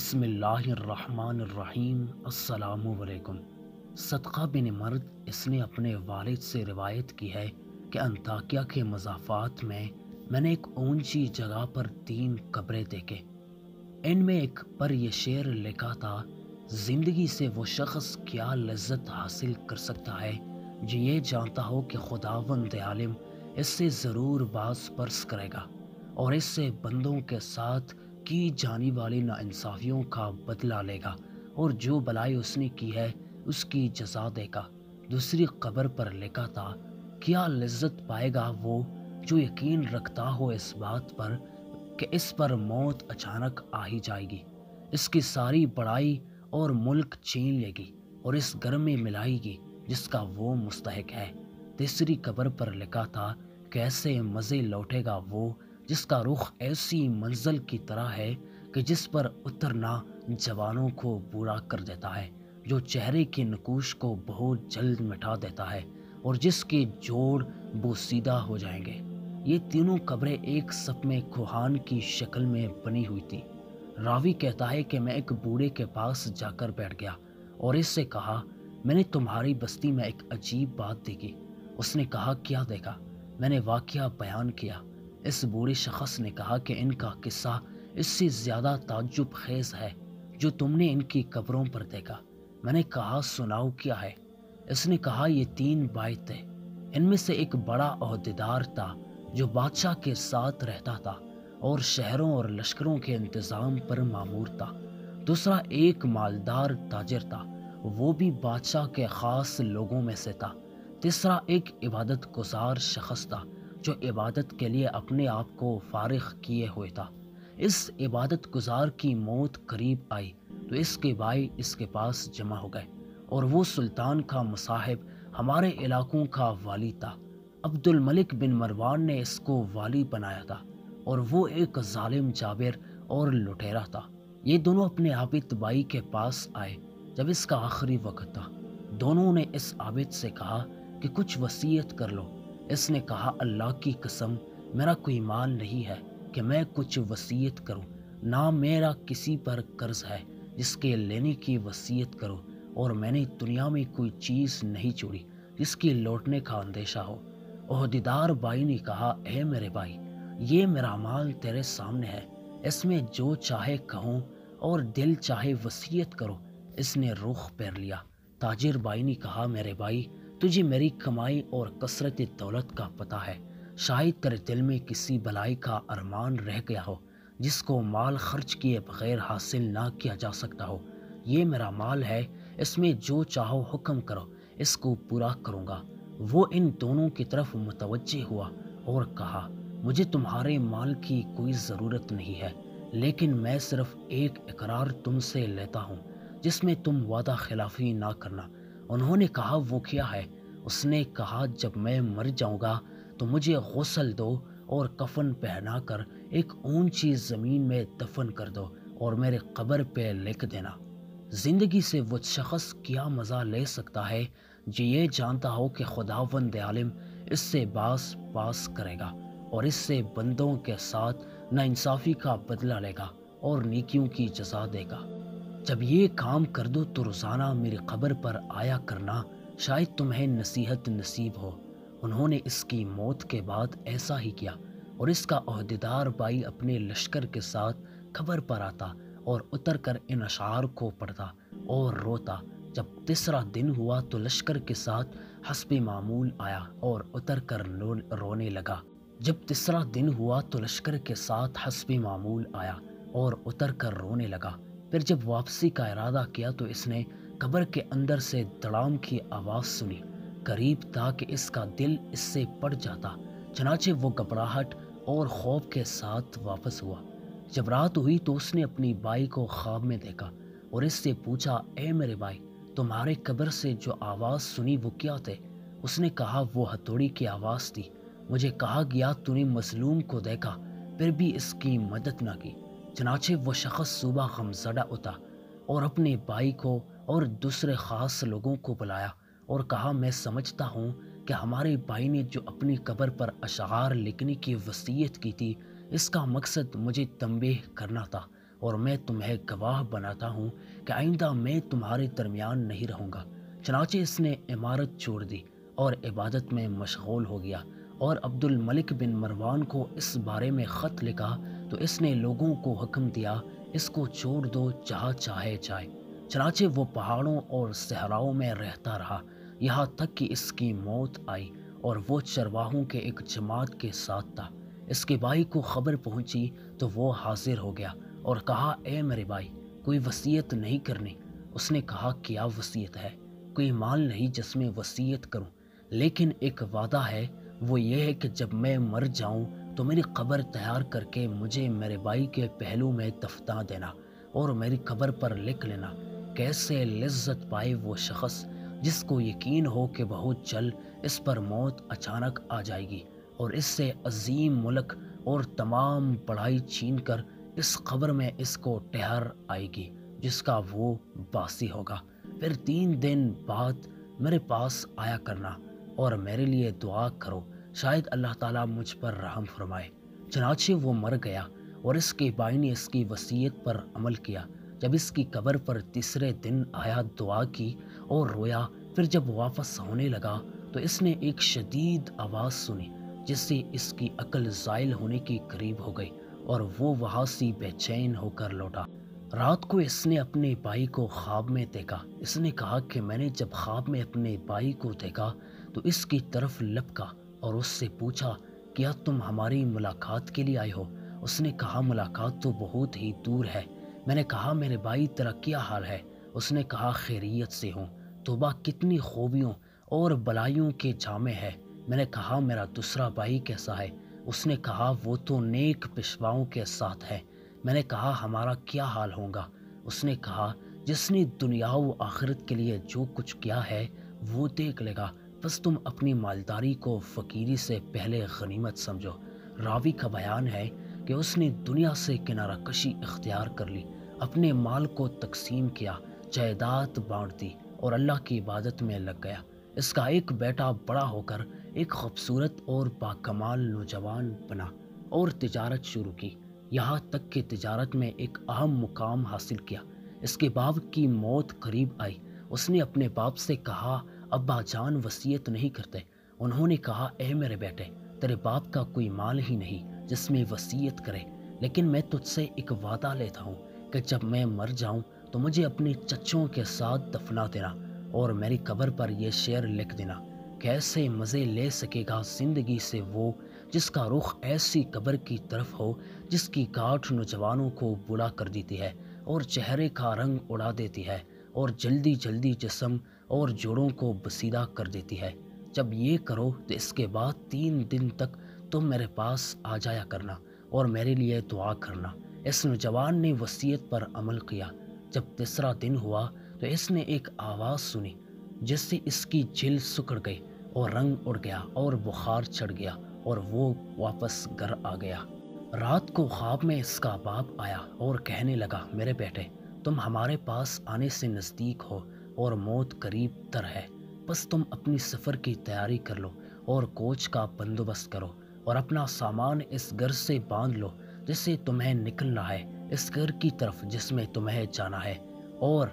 بسم اللہ الرحمن الرحیم۔ السلام علیکم۔ صدقہ بن مرد اس نے اپنے والد سے روایت کی ہے کہ انطاکیہ کے مضافات میں نے ایک اونچی جگہ پر 3 قبریں دیکھے۔ ان میں ایک پر یہ شعر لکھا تھا: زندگی سے وہ شخص کیا لذت حاصل کر سکتا ہے جو یہ جانتا ہو کہ خداوند عالم اس سے ضرور باز پرس کرے گا اور اس سے بندوں کے ساتھ کی جانے والی ناانصافیوں کا بدلہ لے گا اور جو بلائی اس نے کی ہے اس کی جزا دے گا۔ دوسری قبر پر لکھا تھا: کیا لذت پائے گا وہ جو یقین رکھتا ہو اس بات پر کہ اس پر موت اچانک آ ہی جائے گی، اس کی ساری بڑائی اور ملک چھین لے گی اور اس گھر میں ملائے گی جس کا وہ مستحق ہے۔ تیسری قبر پر لکھا تھا: کیسے مزے لوٹے گا وہ جس کا رخ ایسی منزل کی طرح ہے کہ جس پر اترنا جوانوں کو بوڑھا کر دیتا ہے، جو چہرے کے نقوش کو بہت جلد مٹا دیتا ہے اور جس کے جوڑ بوسیدہ ہو جائیں گے۔ یہ تینوں قبریں ایک صف میں کوہان کی شکل میں بنی ہوئی تھی۔ راوی کہتا ہے کہ میں ایک بوڑھے کے پاس جا کر بیٹھ گیا اور اس سے کہا: میں نے تمہاری بستی میں ایک عجیب بات دیکھی۔ اس نے کہا: کیا دیکھا؟ میں نے واقعہ بیان کیا۔ اس بوڑھے شخص نے کہا کہ ان کا قصہ اس سے زیادہ تعجب خیز ہے جو تم نے ان کی قبروں پر دیکھا۔ میں نے کہا: سناؤ کیا ہے؟ اس نے کہا: یہ 3 بھائی تھے۔ ان میں سے ایک بڑا عہدیدار تھا جو بادشاہ کے ساتھ رہتا تھا اور شہروں اور لشکروں کے انتظام پر مامور تھا۔ دوسرا ایک مالدار تاجر تھا، وہ بھی بادشاہ کے خاص لوگوں میں سے تھا۔ تیسرا ایک عبادت گزار شخص تھا جو عبادت کے لیے اپنے آپ کو فارغ کیے ہوئے تھا۔ اس عبادت گزار کی موت قریب آئی تو اس کے بھائی اس کے پاس جمع ہو گئے اور وہ سلطان کا مصاحب ہمارے علاقوں کا والی تھا۔ عبد الملک بن مروان نے اس کو والی بنایا تھا اور وہ ایک ظالم جابر اور لٹیرا تھا۔ یہ دونوں اپنے عابد بھائی کے پاس آئے جب اس کا آخری وقت تھا۔ دونوں نے اس عابد سے کہا کہ کچھ وصیت کر لو۔ اس نے کہا: اللہ کی قسم، میرا کوئی مال نہیں ہے کہ میں کچھ وصیت کروں، نہ میرا کسی پر قرض ہے جس کے لینے کی وصیت کروں، اور میں نے دنیا میں کوئی چیز نہیں چھوڑی جس کی لوٹنے کا اندیشہ ہو۔ عہدیدار بھائی نے کہا: اے میرے بھائی، یہ میرا مال تیرے سامنے ہے، اس میں جو چاہے کہوں اور دل چاہے وصیت کرو۔ اس نے رخ پھیر لیا۔ تاجر بھائی نے کہا: میرے بھائی، تجھے میری کمائی اور کثرت دولت کا پتہ ہے، شاید تیرے دل میں کسی بلائی کا ارمان رہ گیا ہو جس کو مال خرچ کیے بغیر حاصل نہ کیا جا سکتا ہو۔ یہ میرا مال ہے، اس میں جو چاہو حکم کرو، اس کو پورا کروں گا۔ وہ ان دونوں کی طرف متوجہ ہوا اور کہا: مجھے تمہارے مال کی کوئی ضرورت نہیں ہے، لیکن میں صرف ایک اقرار تم سے لیتا ہوں جس میں تم وعدہ خلافی نہ کرنا۔ انہوں نے کہا: وہ کیا ہے؟ اس نے کہا: جب میں مر جاؤں گا تو مجھے غسل دو اور کفن پہنا کر ایک اونچی زمین میں دفن کر دو اور میرے قبر پہ لکھ دینا: زندگی سے وہ شخص کیا مزہ لے سکتا ہے جو یہ جانتا ہو کہ خداوند عالم اس سے باز پاس کرے گا اور اس سے بندوں کے ساتھ ناانصافی کا بدلہ لے گا اور نیکیوں کی جزا دے گا۔ جب یہ کام کر دو تو روزانہ میری قبر پر آیا کرنا، شاید تمہیں نصیحت نصیب ہو۔ انہوں نے اس کی موت کے بعد ایسا ہی کیا اور اس کا عہدیدار بھائی اپنے لشکر کے ساتھ قبر پر آتا اور اتر کر ان اشعار کو پڑھتا اور روتا۔ جب تیسرا دن ہوا تو لشکر کے ساتھ حسب معمول آیا اور اتر کر رونے لگا۔ جب تیسرا دن ہوا تو لشکر کے ساتھ حسب معمول آیا اور اتر کر رونے لگا۔ پھر جب واپسی کا ارادہ کیا تو اس نے قبر کے اندر سے دڑام کی آواز سنی۔ قریب تھا کہ اس کا دل اس سے پڑ جاتا، چنانچہ وہ گھبراہٹ اور خوف کے ساتھ واپس ہوا۔ جب رات ہوئی تو اس نے اپنی بھائی کو خواب میں دیکھا اور اس سے پوچھا: اے میرے بھائی، تمہارے قبر سے جو آواز سنی وہ کیا تھے؟ اس نے کہا: وہ ہتھوڑی کی آواز تھی۔ مجھے کہا گیا تو نے مظلوم کو دیکھا پھر بھی اس کی مدد نہ کی۔ چنانچہ وہ شخص صبح غمزدہ اٹھا اور اپنے بھائی کو اور دوسرے خاص لوگوں کو بلایا اور کہا: میں سمجھتا ہوں کہ ہمارے بھائی نے جو اپنی قبر پر اشعار لکھنے کی وصیت کی تھی، اس کا مقصد مجھے تنبیہ کرنا تھا اور میں تمہیں گواہ بناتا ہوں کہ آئندہ میں تمہارے درمیان نہیں رہوں گا۔ چنانچہ اس نے عمارت چھوڑ دی اور عبادت میں مشغول ہو گیا، اور عبد الملک بن مروان کو اس بارے میں خط لکھا تو اس نے لوگوں کو حکم دیا، اس کو چھوڑ دو جہاں چاہے جائے۔ چنانچہ وہ پہاڑوں اور صحراؤں میں رہتا رہا یہاں تک کہ اس کی موت آئی، اور وہ چرواہوں کے ایک جماعت کے ساتھ تھا۔ اس کے بھائی کو خبر پہنچی تو وہ حاضر ہو گیا اور کہا، اے میرے بھائی، کوئی وصیت نہیں کرنی؟ اس نے کہا، کیا وصیت ہے؟ کوئی مال نہیں جس میں وصیت کروں، لیکن ایک وعدہ ہے، وہ یہ ہے کہ جب میں مر جاؤں تو میری قبر تیار کر کے مجھے میرے بھائی کے پہلو میں دفنا دینا، اور میری قبر پر لکھ لینا، کیسے لذت پائے وہ شخص جس کو یقین ہو کہ بہت جلد اس پر موت اچانک آ جائے گی، اور اس سے عظیم ملک اور تمام بڑائی چھین کر اس قبر میں اس کو ٹھہر آئے گی جس کا وہ باسی ہوگا۔ پھر 3 دن بعد میرے پاس آیا کرنا اور میرے لیے دعا کرو، شاید اللہ تعالیٰ مجھ پر رحم فرمائے۔ چنانچہ وہ مر گیا، اور اس کے بھائی نے اس کی وصیت پر عمل کیا۔ جب اس کی قبر پر تیسرے دن آیا، دعا کی اور رویا۔ پھر جب واپس ہونے لگا تو اس نے ایک شدید آواز سنی جس سے اس کی عقل زائل ہونے کی قریب ہو گئی، اور وہ وہاں سے بے چین ہو کر لوٹا۔ رات کو اس نے اپنے بھائی کو خواب میں دیکھا۔ اس نے کہا کہ میں نے جب خواب میں اپنے بھائی کو دیکھا تو اس کی طرف لپکا اور اس سے پوچھا، کیا تم ہماری ملاقات کے لیے آئے ہو؟ اس نے کہا، ملاقات تو بہت ہی دور ہے۔ میں نے کہا، میرے بھائی تیرا کیا حال ہے؟ اس نے کہا، خیریت سے ہوں۔ توبہ کتنی خوبیوں اور بلائیوں کے جامع ہے۔ میں نے کہا، میرا دوسرا بھائی کیسا ہے؟ اس نے کہا، وہ تو نیک پیشواؤں کے ساتھ ہے۔ میں نے کہا، ہمارا کیا حال ہوگا؟ اس نے کہا، جس نے دنیا و آخرت کے لیے جو کچھ کیا ہے وہ دیکھ لے گا، بس تم اپنی مالداری کو فقیری سے پہلے غنیمت سمجھو۔ راوی کا بیان ہے کہ اس نے دنیا سے کنارہ کشی اختیار کر لی، اپنے مال کو تقسیم کیا، جائیداد بانٹ دی اور اللہ کی عبادت میں لگ گیا۔ اس کا ایک بیٹا بڑا ہو کر ایک خوبصورت اور باکمال نوجوان بنا اور تجارت شروع کی، یہاں تک کہ تجارت میں ایک اہم مقام حاصل کیا۔ اس کے باپ کی موت قریب آئی۔ اس نے اپنے باپ سے کہا، ابا جان وصیت نہیں کرتے؟ انہوں نے کہا، اے میرے بیٹے، تیرے باپ کا کوئی مال ہی نہیں جس میں وصیت کرے، لیکن میں تجھ سے ایک وعدہ لیتا ہوں کہ جب میں مر جاؤں تو مجھے اپنے چچوں کے ساتھ دفنا دینا، اور میری قبر پر یہ شعر لکھ دینا، کیسے مزے لے سکے گا زندگی سے وہ جس کا رخ ایسی قبر کی طرف ہو جس کی گاٹھ نوجوانوں کو بوڑھا کر دیتی ہے اور چہرے کا رنگ اڑا دیتی ہے، اور جلدی جلدی جسم اور جوڑوں کو بسیدہ کر دیتی ہے۔ جب یہ کرو تو اس کے بعد 3 دن تک تم میرے پاس آ جایا کرنا اور میرے لیے دعا کرنا۔ اس نوجوان نے وصیت پر عمل کیا۔ جب تیسرا دن ہوا تو اس نے ایک آواز سنی جس سے اس کی جلد سکڑ گئی اور رنگ اڑ گیا اور بخار چڑھ گیا، اور وہ واپس گھر آ گیا۔ رات کو خواب میں اس کا باپ آیا اور کہنے لگا، میرے بیٹے، تم ہمارے پاس آنے سے نزدیک ہو اور موت قریب تر ہے، بس تم اپنی سفر کی تیاری کر لو اور کوچ کا بندوبست کرو، اور اپنا سامان اس گھر سے باندھ لو جس سے تمہیں نکلنا ہے، اس گھر کی طرف جس میں تمہیں جانا ہے، اور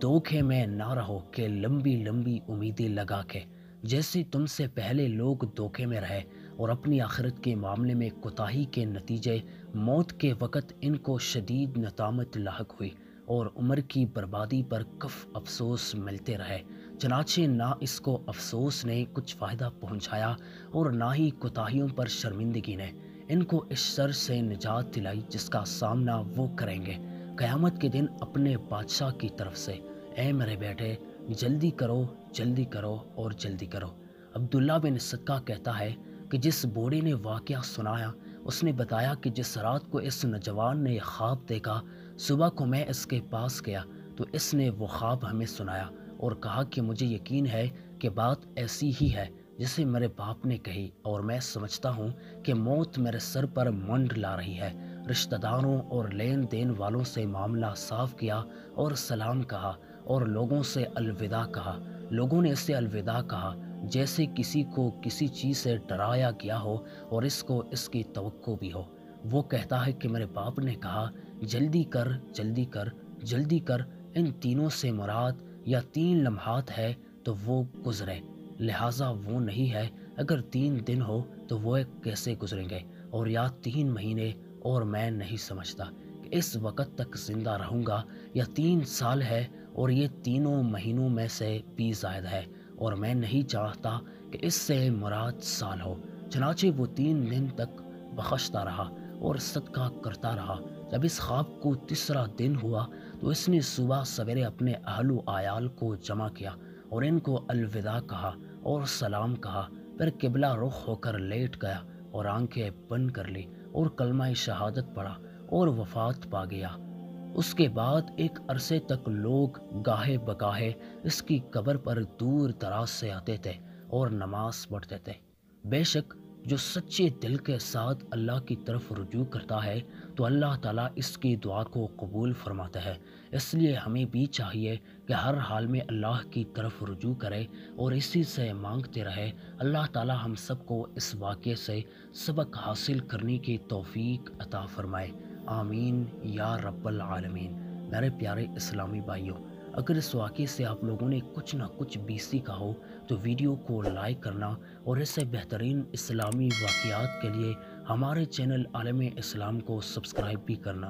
دھوکے میں نہ رہو کہ لمبی لمبی امیدیں لگا کے جیسے تم سے پہلے لوگ دھوکے میں رہے اور اپنی آخرت کے معاملے میں کوتاہی کے نتیجے موت کے وقت ان کو شدید ندامت لاحق ہوئی اور عمر کی بربادی پر کف افسوس ملتے رہے۔ چنانچہ نہ اس کو افسوس نے کچھ فائدہ پہنچایا اور نہ ہی کوتاہیوں پر شرمندگی نے ان کو اس شر سے نجات دلائی جس کا سامنا وہ کریں گے قیامت کے دن اپنے بادشاہ کی طرف سے۔ اے میرے بیٹے، جلدی کرو اور جلدی کرو۔ عبداللہ بن صدقہ کہتا ہے کہ جس بوڑھے نے واقعہ سنایا اس نے بتایا کہ جس رات کو اس نوجوان نے خواب دیکھا، صبح کو میں اس کے پاس گیا تو اس نے وہ خواب ہمیں سنایا اور کہا کہ مجھے یقین ہے کہ بات ایسی ہی ہے جسے میرے باپ نے کہی، اور میں سمجھتا ہوں کہ موت میرے سر پر منڈ لا رہی ہے۔ رشتہ داروں اور لین دین والوں سے معاملہ صاف کیا اور سلام کہا اور لوگوں سے الوداع کہا۔ لوگوں نے اسے الوداع کہا جیسے کسی کو کسی چیز سے ڈرایا گیا ہو اور اس کو اس کی توقع بھی ہو۔ وہ کہتا ہے کہ میرے باپ نے کہا جلدی کر جلدی کر جلدی کر، ان تینوں سے مراد یا 3 لمحات ہے تو وہ گزرے، لہٰذا وہ نہیں ہے۔ اگر 3 دن ہو تو وہ کیسے گزریں گے، اور یا 3 مہینے، اور میں نہیں سمجھتا کہ اس وقت تک زندہ رہوں گا، یا 3 سال ہے اور یہ تینوں مہینوں میں سے بھی زائد ہے، اور میں نہیں چاہتا کہ اس سے مراد سال ہو۔ چنانچہ وہ 3 دن تک بخشتا رہا اور صدقہ کرتا رہا۔ جب اس خواب کو تیسرا دن ہوا تو اس نے صبح سویرے اپنے اہل و عیال کو جمع کیا اور ان کو الوداع کہا اور سلام کہا، پھر قبلہ رخ ہو کر لیٹ گیا اور آنکھیں بند کر لی اور کلمہ شہادت پڑھا اور وفات پا گیا۔ اس کے بعد ایک عرصے تک لوگ گاہے بگاہے اس کی قبر پر دور دراز سے آتے تھے اور نماز پڑھتے تھے۔ بے شک جو سچے دل کے ساتھ اللہ کی طرف رجوع کرتا ہے تو اللہ تعالیٰ اس کی دعا کو قبول فرماتا ہے۔ اس لیے ہمیں بھی چاہیے کہ ہر حال میں اللہ کی طرف رجوع کرے اور اسی سے مانگتے رہے۔ اللہ تعالیٰ ہم سب کو اس واقعے سے سبق حاصل کرنے کی توفیق عطا فرمائے، آمین یا رب العالمین۔ میرے پیارے اسلامی بھائیوں، اگر اس واقعے سے آپ لوگوں نے کچھ نہ کچھ بھی سیکھا ہو تو ویڈیو کو لائک کرنا اور اسے بہترین اسلامی واقعات کے لیے ہمارے چینل عالم اسلام کو سبسکرائب بھی کرنا۔